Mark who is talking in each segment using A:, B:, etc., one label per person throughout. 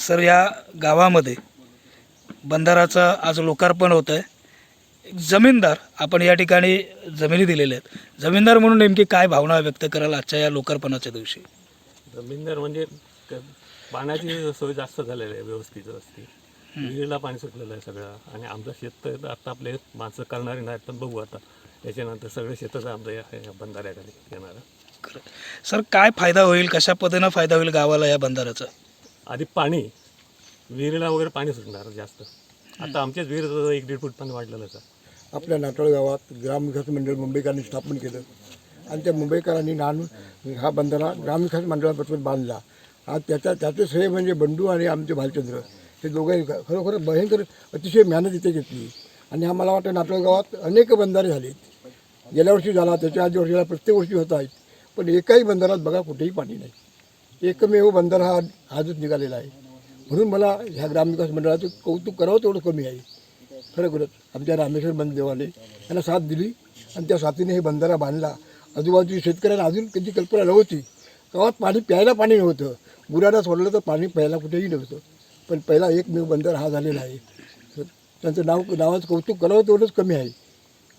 A: Sir या गावामध्ये बंधाराचं आज लोकार्पण होतं आहे. जमीनदार आपण या ठिकाणी जमिनी दिलेल्या आहेत. जमीनदार म्हणून नेमकी काय भावना व्यक्त कराल आजच्या या लोकार्पणाच्या दिवशी?
B: जमीनदार म्हणजे पाण्याची सोय जास्त झालेली आहे, व्यवस्थित असते. विहिरीला पाणी सुटलेलं आहे सगळं. आणि आमचं शेत तर आता आपले माणसं करणारे नाहीत, पण बघू आता याच्यानंतर सगळं शेतच आमचं या बंधाऱ्याखाली येणार.
A: सर काय फायदा होईल, कशा पद्धतीनं फायदा होईल गावाला या बंधाऱ्याचा?
B: आधी पाणी विहिरीला वगैरे पाणी सुटणार जास्त. आता आमच्याच विहिरीत 1-1.5 फूट पाणी वाढलेलंच आहे.
C: आपल्या नाटोळ गावात ग्रामविकास मंडळ मुंबईकरांनी स्थापन केलं आणि त्या मुंबईकरांनी हा बंधारा ग्रामविकास मंडळापासून बांधला. आज त्याचे श्रेय म्हणजे बंडू आणि आमचे भालचंद्र हे दोघे खरोखर भयंकर अतिशय मेहनत इथे घेतली. आणि मला वाटतं नाटोळ गावात अनेक बंधारे झालेत. गेल्या वर्षी झाला, त्याच्या आधी वर्षीला प्रत्येक वर्षी होत आहेत, पण एकाही बंधारात बघा कुठेही पाणी नाही. एकमेव बंधारा हा आजच निघालेला आहे. म्हणून मला ह्या ग्रामविकास मंडळाचं कौतुक करावं तेवढं कमी आहे. खरोखरच आमच्या रामेश्वर बंधदेवाने यांना साथ दिली आणि त्या साथीने हे बंधारा बांधला. आजूबाजूच्या शेतकऱ्यांना अजून कधी कल्पना नव्हती. गावात पाणी प्यायला पाणी नव्हतं. गुरांना सोडलं तर पाणी प्यायला कुठेही नव्हतं. पण पहिला एकमेव बंधारा हा झालेला आहे. त्यांचं नावाचं कौतुक करावं तेवढंच कमी आहे.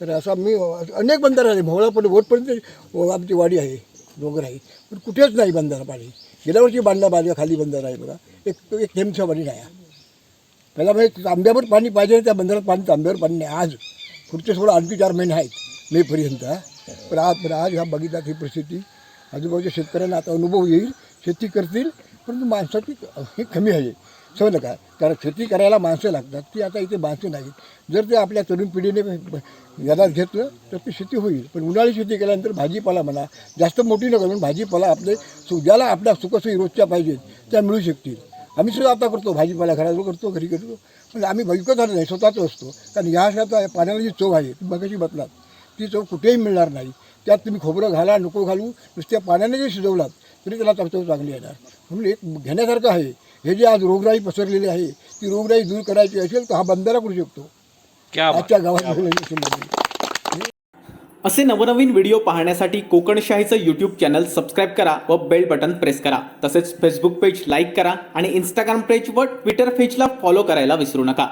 C: तर असा मी अनेक बंधारे आले. भोवळापर्यंत वरपर्यंत आमची वाडी आहे, डोंगर आहे, पण कुठेच नाही बंधारा पाणी. गेल्या वर्षी बांधला खाली बंधारा आहे बघा, एक थेंबच्या पाणी नाही. पहिला म्हणजे तांब्यावर पाणी पाहिजे, त्या बंधारात पाणी तांब्यावर पाणी नाही. आज पुढचे थोडं आणखी 4 महिने आहेत मेपर्यंत. पण आज ह्या बघितल्यात ही परिस्थिती. आजूबाजूच्या शेतकऱ्यांना आता अनुभव येईल, शेती करतील, परंतु माणसाची हे कमी आहे. समजलं का? कारण शेती करायला माणसं लागतात, ती आता इथे माणसं नाहीत. जर ते आपल्या तरुण पिढीने यादात घेतलं तर ती शेती होईल. पण उन्हाळी शेती केल्यानंतर भाजीपाला म्हणा, जास्त मोठी नको म्हणून भाजीपाला आपले ज्याला आपल्या सुखसोयी रोजच्या पाहिजेत त्या मिळू शकतील. आम्ही सुद्धा आता करतो, भाजीपाला घराजवळ करतो, घरी करतो, पण आम्ही विकत आणत नाही, स्वतःच असतो. कारण ह्या अशा पाण्याला जी चव आहे ती मगाशी बदलात, ती चव कुठेही मिळणार नाही. त्यात तुम्ही खोबरं घाला नको घालू, नुसत्या पाण्याने जे शिजवलात तरी त्याला चव चांगली येणार. म्हणून एक घेण्यासारखं आहे. हे जे आज रोगराई पसरलेली आहे ती रोगराई दूर करायची असेल तर हा बंधारा करू शकतो आजच्या गावात.
D: असे नवनवीन व्हिडिओ पाहण्यासाठी कोकणशाहीचं यूट्यूब चॅनल सबस्क्राईब करा व बेल बटन प्रेस करा. तसेच फेसबुक पेज लाईक करा आणि इंस्टाग्राम पेज व ट्विटर पेजला फॉलो करायला विसरू नका.